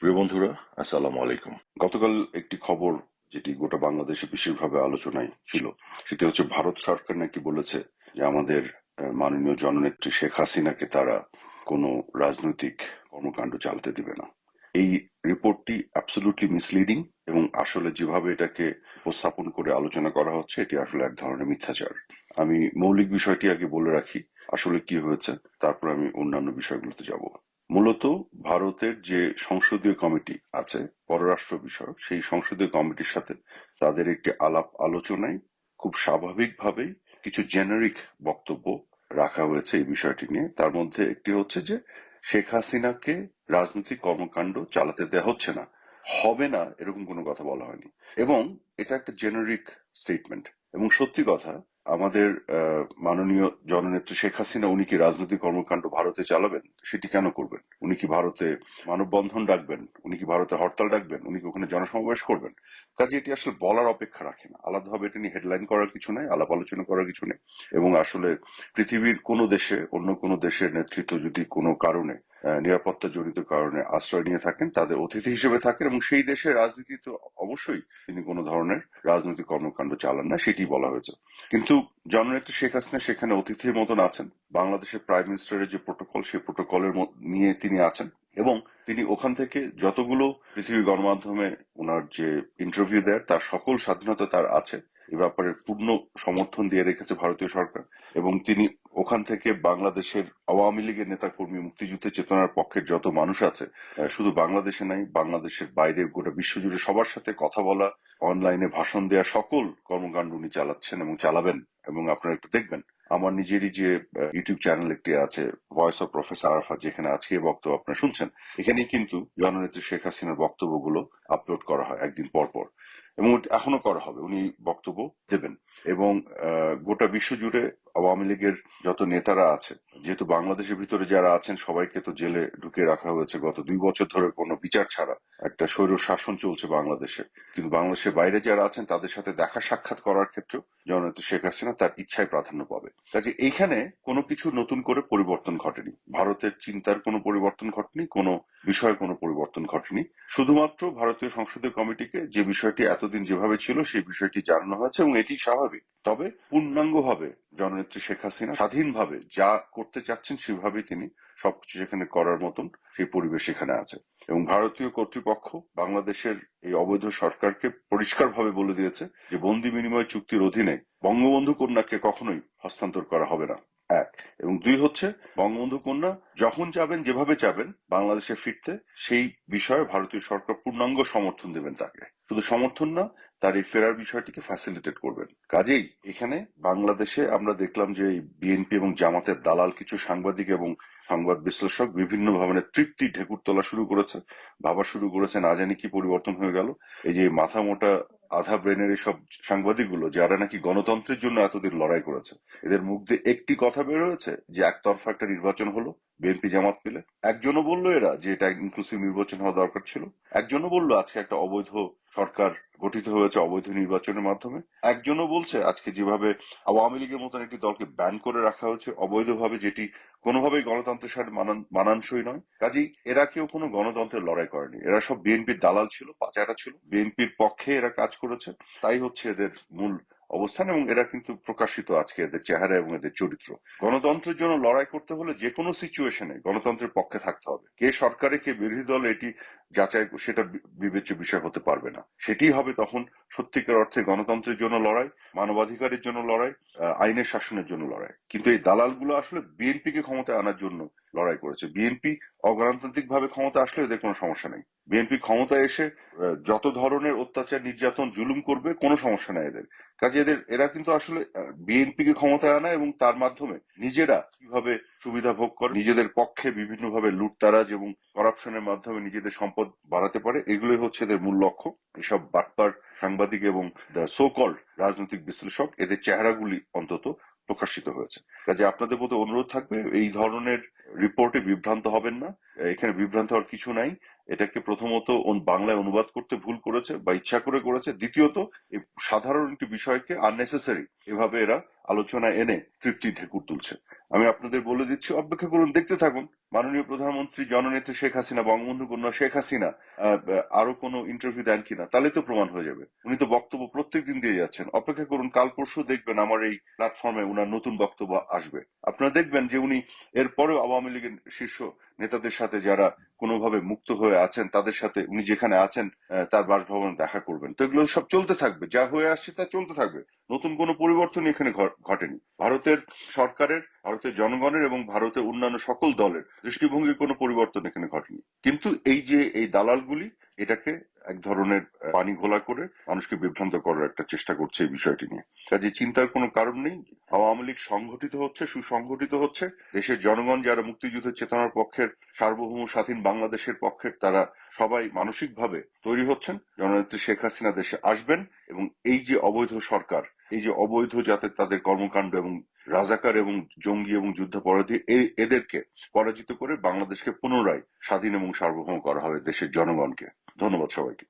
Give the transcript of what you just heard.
প্রিয় বন্ধুরা, আসসালামু আলাইকুম। গতকাল একটি খবর যেটি গোটা বাংলাদেশে বিশেষভাবে আলোচনায় ছিল, সেটি হচ্ছে ভারত সরকার নাকি বলেছে যে আমাদের মাননীয় জননেত্রী শেখ হাসিনাকে তারা কোনো রাজনৈতিক কর্মকাণ্ড চালাতে দিবে না। এই রিপোর্টটি অ্যাবসলিউটলি মিসলিডিং এবং আসলে যেভাবে এটাকে উপস্থাপন করে আলোচনা করা হচ্ছে এটি আসলে এক ধরনের মিথ্যাচার। আমি মৌলিক বিষয়টি আগে বলে রাখি আসলে কি হয়েছে, তারপর আমি অন্যান্য বিষয়গুলোতে যাব। মূলত ভারতের যে সংসদীয় কমিটি আছে পররাষ্ট্র বিষয়ক, সেই সংসদীয় কমিটির সাথে তাদের একটি আলাপ আলোচনায় খুব স্বাভাবিকভাবেই কিছু জেনারিক বক্তব্য রাখা হয়েছে এই বিষয়টি নিয়ে। তার মধ্যে একটি হচ্ছে যে শেখ হাসিনাকে রাজনৈতিক কর্মকাণ্ড চালাতে দেওয়া হচ্ছে না, হবে না, এরকম কোনো কথা বলা হয়নি। এবং এটা একটা জেনারিক স্টেটমেন্ট। এবং সত্যি কথা, আমাদের মাননীয় জননেত্রী শেখ হাসিনা উনি কি রাজনৈতিক কর্মকাণ্ড ভারতে চালাবেন? সেটি কেন করবেন? উনি কি ভারতে মানববন্ধন ডাকবেন? উনি কি ভারতে হরতাল ডাকবেন? উনি কি ওখানে জনসমাবেশ করবেন? কাজে এটি আসলে বলার অপেক্ষা রাখে না। আলাদাভাবে এটা নিয়ে হেডলাইন করার কিছু নেই, আলাপ আলোচনা করার কিছু নেই। এবং আসলে পৃথিবীর কোনো দেশে অন্য কোনো দেশের নেতৃত্ব যদি কোনো কারণে নিরাপত্তা জনিত কারণে আশ্রয় নিয়ে থাকেন, তাদের অতিথি হিসেবে থাকেন এবং সেই দেশের রাজনীতি তো অবশ্যই তিনি কোনো ধরনের রাজনৈতিক কর্মকাণ্ড চালান না, সেটি বলা হয়েছে। কিন্তু জননেত্রী শেখ হাসিনা সেখানে অতিথির মতন আছেন। বাংলাদেশের প্রাইম মিনিস্টারের যে প্রোটোকল, সেই প্রোটোকলের নিয়ে তিনি আছেন এবং তিনি ওখান থেকে যতগুলো পৃথিবীর গণমাধ্যমে ওনার যে ইন্টারভিউ দেয় তার সকল স্বাধীনতা তার আছে। এ ব্যাপারে পূর্ণ সমর্থন দিয়ে রেখেছে ভারতীয় সরকার। এবং তিনি ওখান থেকে বাংলাদেশের আওয়ামী লীগের নেতাকর্মী, মুক্তিযুদ্ধের চেতনার পক্ষের যত মানুষ আছে, শুধু বাংলাদেশে নাই, বাংলাদেশের বাইরে গোটা বিশ্বজুড়ে সবার সাথে কথা বলা, অনলাইনে ভাষণ দেওয়া, সকল কর্মকাণ্ড উনি চালাচ্ছেন এবং চালাবেন। এবং আপনারা একটু দেখবেন, আমার নিজেরই যে ইউটিউব চ্যানেল একটি আছে, ভয়েস অফ প্রফেসর আরাফাত, যেখানে আজকে এই বক্তব্য আপনারা শুনছেন, এখানেই কিন্তু জননেত্রী শেখ হাসিনার বক্তব্যগুলো আপলোড করা হয় একদিন পর পর। এবং এখনো করা হবে, উনি বক্তব্য দেবেন। এবং গোটা বিশ্ব জুড়ে আওয়ামী লীগের যত নেতারা আছে, যেহেতু বাংলাদেশের ভিতরে যারা আছেন সবাইকে তো জেলে ঢুকে রাখা হয়েছে গত 2 বছর ধরে কোনো বিচার ছাড়া, একটা স্বৈর শাসন চলছে বাংলাদেশে। কিন্তু বাংলাদেশের বাইরে যারা আছেন তাদের সাথে দেখা সাক্ষাৎ করার ক্ষেত্রেও জননেত্রী শেখ হাসিনা তার ইচ্ছায় প্রাধান্য পাবে। কাজে এইখানে কোনো কিছু নতুন করে পরিবর্তন ঘটেনি, ভারতের চিন্তার কোনো পরিবর্তন ঘটেনি, কোনো বিষয়ে কোনো পরিবর্তন ঘটেনি। শুধুমাত্র ভারতীয় সংসদীয় কমিটিকে যে বিষয়টি এতদিন যেভাবে ছিল সেই বিষয়টি জানানো হয়েছে এবং এটি স্বাভাবিক। তবে পূর্ণাঙ্গভাবে জননেত্রী শেখ হাসিনা স্বাধীনভাবে যা করতে চাচ্ছেন সেভাবেই তিনি সবকিছু সেখানে করার মতন সেই পরিবেশ সেখানে আছে। এবং ভারতীয় কর্তৃপক্ষ বাংলাদেশের এই অবৈধ সরকারকে পরিষ্কারভাবে বলে দিয়েছে যে বন্দি বিনিময় চুক্তির অধীনে বঙ্গবন্ধু কন্যাকে কখনোই হস্তান্তর করা হবে না, এক। এবং দুই হচ্ছে, বঙ্গবন্ধু কন্যা যখন যাবেন, যেভাবে যাবেন বাংলাদেশে ফিরতে, সেই বিষয়ে ভারতীয় সরকার পূর্ণাঙ্গ সমর্থন দেবেন তাকে। শুধু সমর্থন না, তার এই ফেরার বিষয়টিকে ফ্যাসিলিটেট করবেন। কাজেই এখানে বাংলাদেশে আমরা দেখলাম যে বিএনপি এবং জামাতের দালাল কিছু সাংবাদিক এবং সংবাদ বিশ্লেষক বিভিন্ন ধরনের তৃপ্তি ঢেকুর তোলা শুরু করেছে, ভাবা শুরু করেছে না জানি কি পরিবর্তন হয়ে গেল। এই যে মাথা মোটা আধা ব্রেনের এইসব সাংবাদিকগুলো যারা নাকি গণতন্ত্রের জন্য এতদিন লড়াই করেছে, এদের মুখ দিয়ে একটি কথা বের হয়েছে যে একতরফা একটা নির্বাচন হলো বিএনপি জামাত মিলে। একজনও বললো এরা যে এটা ইনক্লুসিভ নির্বাচন হওয়া দরকার ছিল। একজনও বললো আজকে একটা অবৈধ সরকার গঠিত হয়েছে অবৈধ নির্বাচনের মাধ্যমে। একজনও বলছে আজকে যেভাবে আওয়ামী লীগের মতন একটি দলকে ব্যান করে রাখা হয়েছে অবৈধভাবে, যেটি কোনোভাবেই গণতন্ত্রের সাথে মানানসই নয়। কাজেই এরা কেউ কোনো গণতন্ত্রের লড়াই করেনি, এরা সব বিএনপির দালাল ছিল, পাচারা ছিল, বিএনপির পক্ষে এরা কাজ করেছে। তাই হচ্ছে এদের মূল অবস্থান এবং এরা কিন্তু প্রকাশিত আজকে এদের চেহারা এবং এদের চরিত্র। গণতন্ত্রের জন্য লড়াই করতে হলে যে কোনো সিচুয়েশনে গণতন্ত্রের পক্ষে থাকতে হবে। কে সরকারে কে বিরোধী দল এটি যাচাই সেটা বিবেচ্য বিষয় হতে পারবে না। সেটি হবে তখন সত্যিকার অর্থে গণতন্ত্রের জন্য লড়াই, মানবাধিকারের জন্য লড়াই, আইনের শাসনের জন্য লড়াই। কিন্তু এই দালালগুলো আসলে বিএনপিকে ক্ষমতায় আনার জন্য লড়াই করেছে। বিএনপি অগণতান্ত্রিক ভাবে ক্ষমতা আসলে এদের কোনো সমস্যা নেই। বিএনপি ক্ষমতায় এসে যত ধরনের অত্যাচার, নির্যাতন, জুলুম করবে, কোনো সমস্যা নাই এদের। কাজে এরা কিন্তু আসলে বিএনপিকে ক্ষমতায় আনা এবং তার মাধ্যমে নিজেরা কিভাবে সুবিধা ভোগ করে, নিজেদের পক্ষে বিভিন্নভাবে লুটতারাজ এবং করাপশনের মাধ্যমে নিজেদের সম্পদ বাড়াতে পারে, এগুলোই হচ্ছে এদের মূল লক্ষ্য। এসব বাটপার সাংবাদিক এবং সো কল্ড রাজনৈতিক বিশ্লেষক, এদের চেহারাগুলি অন্তত প্রকাশিত হয়েছে। কাজে আপনাদের প্রতি অনুরোধ থাকবে এই ধরনের রিপোর্টে বিভ্রান্ত হবেন না। এখানে বিভ্রান্ত হওয়ার কিছু নাই। এটাকে প্রথমত বাংলায় অনুবাদ করতে ভুল করেছে বা ইচ্ছা করে করেছে, দ্বিতীয়ত এই সাধারণ একটি বিষয়কে আননেসেসারি এভাবে এরা আলোচনায় এনে তৃপ্তি ঢেকুর তুলছে। আমি আপনাদের বলে দিচ্ছি, অপেক্ষা করুন, দেখতে থাকুন। মাননীয় প্রধানমন্ত্রী জননেত্রী শেখ হাসিনা, বঙ্গবন্ধু কন্যা শেখ হাসিনা আরো কোনো ইন্টারভিউ দেন কিনা, তাহলে তো প্রমাণ হয়ে যাবে। উনি তো বক্তব্য প্রত্যেকদিন দিয়ে যাচ্ছেন। অপেক্ষা করুন, কাল পরশু দেখবেন আমার এই প্ল্যাটফর্মে উনার নতুন বক্তব্য আসবে। আপনারা দেখবেন যে উনি এরপরেও আওয়ামী লীগের শীর্ষ নেতাদের সাথে যারা কোনোভাবে মুক্ত হয়ে আছেন তাদের সাথে উনি যেখানে আছেন তার বাসভবনে দেখা করবেন। তো এগুলো সব চলতে থাকবে, যা হয়ে আসছে তা চলতে থাকবে। নতুন কোনো পরিবর্তন এখানে ঘটেনি। ভারতের সরকারের, ভারতের জনগণের এবং ভারতের অন্যান্য সকল দলের দৃষ্টিভঙ্গির কোনো পরিবর্তন এখানে ঘটেনি। কিন্তু এই যে এই দালালগুলি এটাকে এক ধরনের পানি ঘোলা করে মানুষকে বিভ্রান্ত করার একটা চেষ্টা করছে এই বিষয়টি নিয়ে। কাজে চিন্তার কোনো কারণ নেই। আওয়ামী লীগ সংগঠিত হচ্ছে, সুসংগঠিত হচ্ছে। দেশের জনগণ যারা মুক্তিযুদ্ধের চেতনার পক্ষের, সার্বভৌম স্বাধীন বাংলাদেশের পক্ষের, তারা সবাই মানসিকভাবে তৈরি হচ্ছেন। জননেত্রী শেখ হাসিনা দেশে আসবেন এবং এই যে অবৈধ সরকার, এই যে অবৈধ যাতে তাদের কর্মকাণ্ড এবং রাজাকার এবং জঙ্গি এবং যুদ্ধাপরাধী এদেরকে পরাজিত করে বাংলাদেশকে পুনরায় স্বাধীন এবং সার্বভৌম করা হবে দেশের জনগণকে। ধন্যবাদ সবাইকে।